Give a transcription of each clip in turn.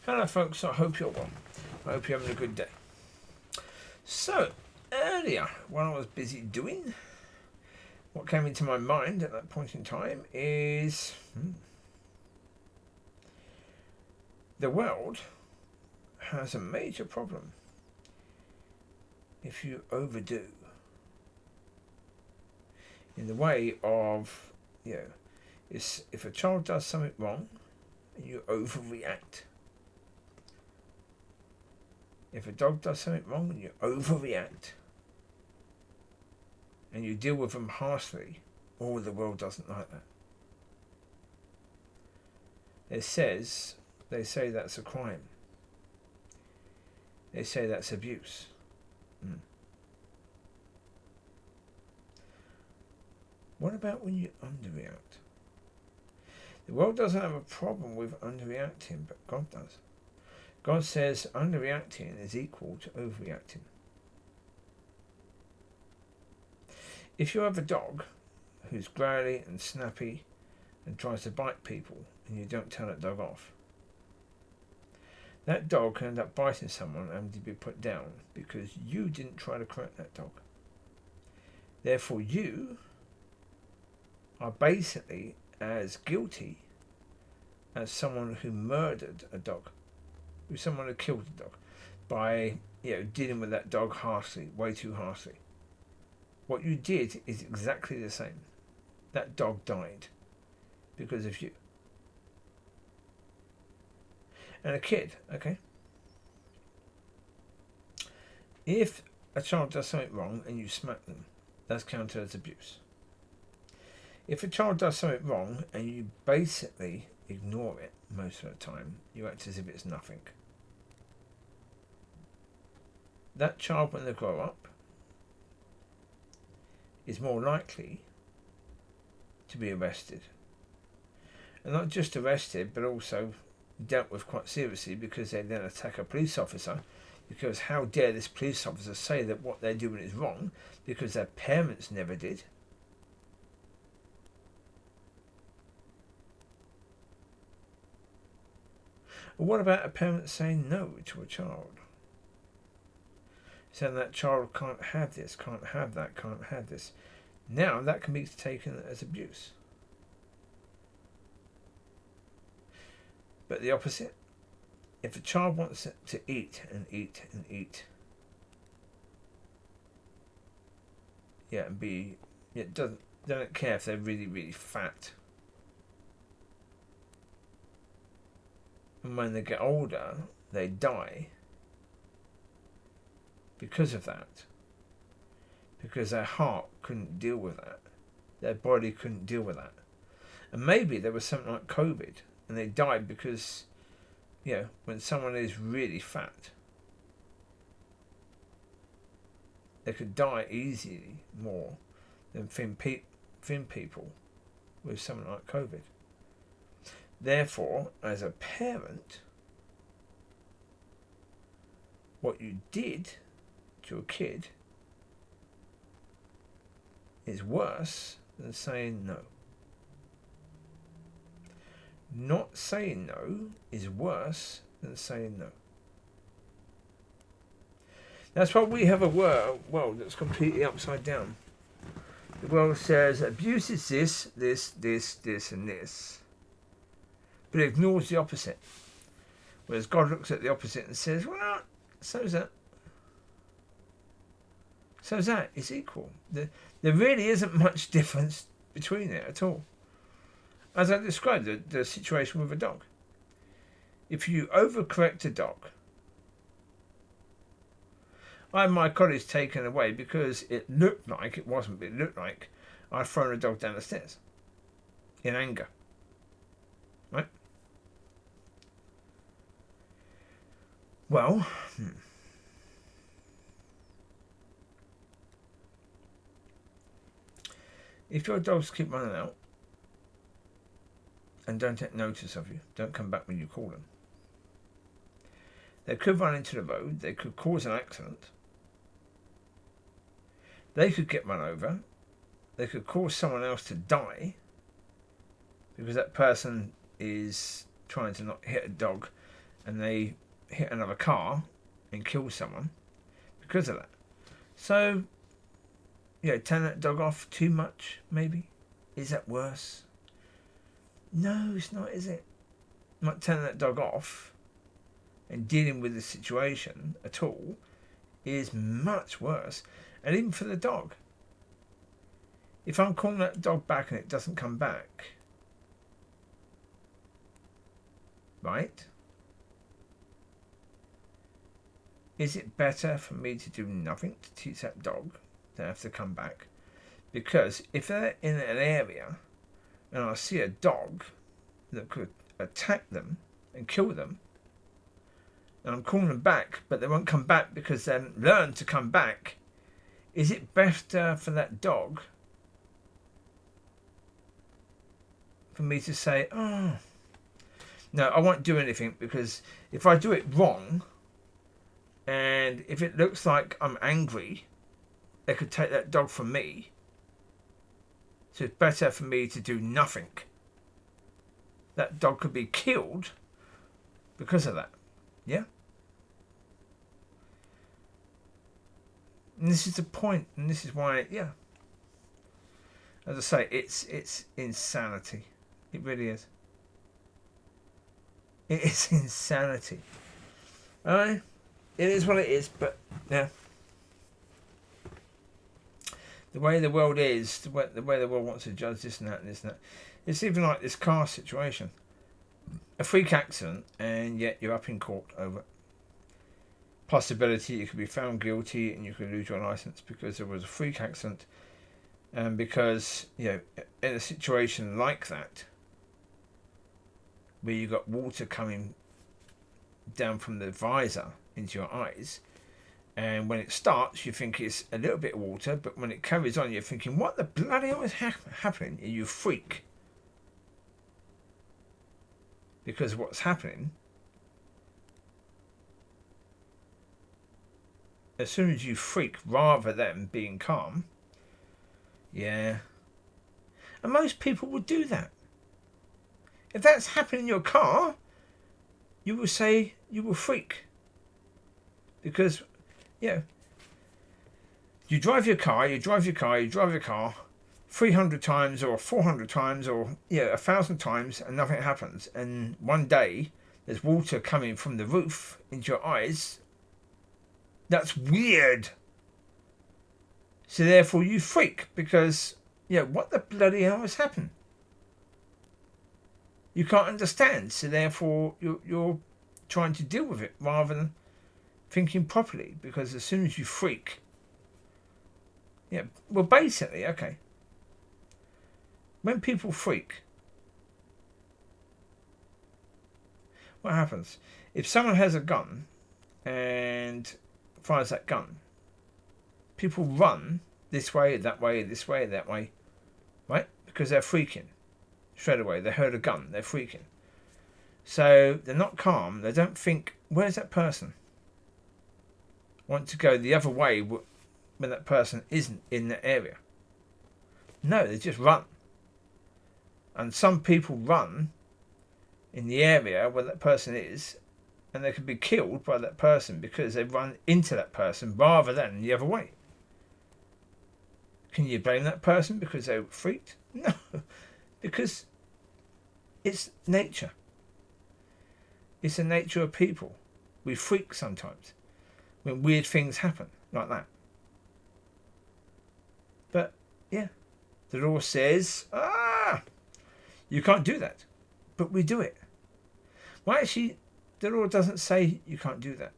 Hello folks, I hope you're well. I hope you're having a good day. So, earlier, while I was busy doing, what came into my mind at that point in time is the world has a major problem if you overdo. In the way of, if a child does something wrong and you overreact. If a dog does something wrong and you overreact and you deal with them harshly, the world doesn't like that. They say that's a crime. They say that's abuse. What about when you underreact? The world doesn't have a problem with underreacting, but God does. God says underreacting is equal to overreacting. If you have a dog who's growly and snappy and tries to bite people and you don't tell that dog off, that dog can end up biting someone and to be put down because you didn't try to correct that dog. Therefore you are basically as guilty as someone who murdered a dog. With someone who killed the dog by dealing with that dog harshly, way too harshly. What you did is exactly the same. That dog died because of you. And a kid, okay? If a child does something wrong and you smack them, that's counted as abuse. If a child does something wrong and you basically ignore it most of the time, you act as if it's nothing. That child, when they grow up, is more likely to be arrested. And not just arrested, but also dealt with quite seriously, because they then attack a police officer, because how dare this police officer say that what they're doing is wrong because their parents never did. What about a parent saying no to a child? Saying that child can't have this, can't have that, can't have this. Now that can be taken as abuse. But the opposite, if a child wants to eat and eat and eat, and they don't care if they're really, really fat. And when they get older, they die because of that. Because their heart couldn't deal with that. Their body couldn't deal with that. And maybe there was something like COVID and they died because, when someone is really fat, they could die easily more than thin people with something like COVID. Therefore, as a parent, what you did to a kid is worse than saying no. Not saying no is worse than saying no. That's why we have a world that's completely upside down. The world says abuse is this, and this. But it ignores the opposite. Whereas God looks at the opposite and says, well, so's that. So's that. It's equal. There really isn't much difference between it at all. As I described the situation with a dog. If you overcorrect a dog, I had my college taken away because it looked like, it wasn't, but it looked like I'd thrown a dog down the stairs in anger. Right? Well, if your dogs keep running out and don't take notice of you, don't come back when you call them, they could run into the road, they could cause an accident, they could get run over, they could cause someone else to die because that person is trying to not hit a dog and they hit another car and kill someone because of that. So, turn that dog off too much, maybe? Is that worse? No, it's not, is it? Not turning that dog off and dealing with the situation at all is much worse. And even for the dog. If I'm calling that dog back and it doesn't come back, right? Is it better for me to do nothing to teach that dog than have to come back? Because if they're in an area and I see a dog that could attack them and kill them, and I'm calling them back, but they won't come back because they haven't learned to come back, is it better for that dog for me to say, oh, no, I won't do anything, because if I do it wrong, and if it looks like I'm angry, they could take that dog from me. So it's better for me to do nothing. That dog could be killed because of that. Yeah? And this is the point, and this is why, as I say, it's insanity. It really is. It is insanity. Alright? It is what it is, but yeah. The way the world is, the way the world wants to judge this and that and this and that. It's even like this car situation. A freak accident, and yet you're up in court over it. Possibility you could be found guilty and you could lose your license because there was a freak accident, and because, in a situation like that, where you got water coming down from the visor into your eyes, and when it starts you think it's a little bit of water, but when it carries on you're thinking, what the bloody hell is happening? And you freak because of what's happening. As soon as you freak, rather than being calm, and most people would do that. If that's happening in your car, you will say you will freak. Because, you drive your car 300 times or 400 times or 1,000 times and nothing happens. And one day there's water coming from the roof into your eyes. That's weird. So therefore you freak because, what the bloody hell has happened? You can't understand, so therefore you're trying to deal with it rather than thinking properly, because as soon as you freak, basically, okay, when people freak, what happens? If someone has a gun and fires that gun, people run this way, that way, this way, that way, right? Because they're freaking. Straight away, they heard a gun, they're freaking. So they're not calm, they don't think, where's that person? Want to go the other way when that person isn't in the area. No, they just run. And some people run in the area where that person is, and they could be killed by that person because they run into that person rather than the other way. Can you blame that person because they were freaked? No. Because it's nature. It's the nature of people. We freak sometimes when weird things happen like that. But, the law says, you can't do that. But we do it. Well, actually, the law doesn't say you can't do that.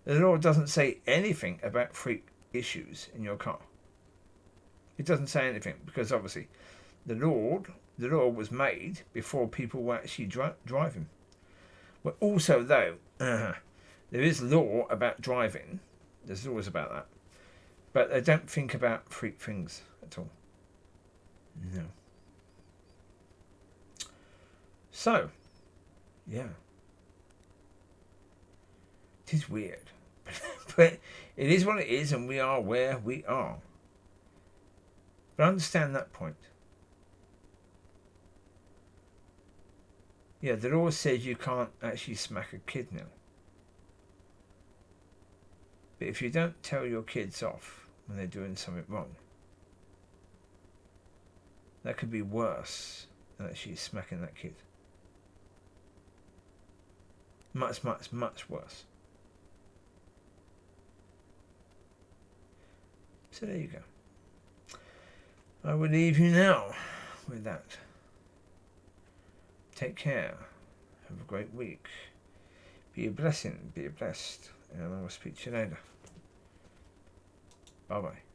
The law doesn't say anything about freak issues in your car. It doesn't say anything because obviously the law was made before people were actually driving. Well, also though, there is law about driving. There's laws about that. But they don't think about freak things at all. No. So, it is weird. But it is what it is, and we are where we are. But understand that point. Yeah, the law says you can't actually smack a kid now. But if you don't tell your kids off when they're doing something wrong, that could be worse than actually smacking that kid. Much, much, much worse. So there you go. I will leave you now with that. Take care. Have a great week. Be a blessing. Be blessed. And I will speak to you later. Bye bye.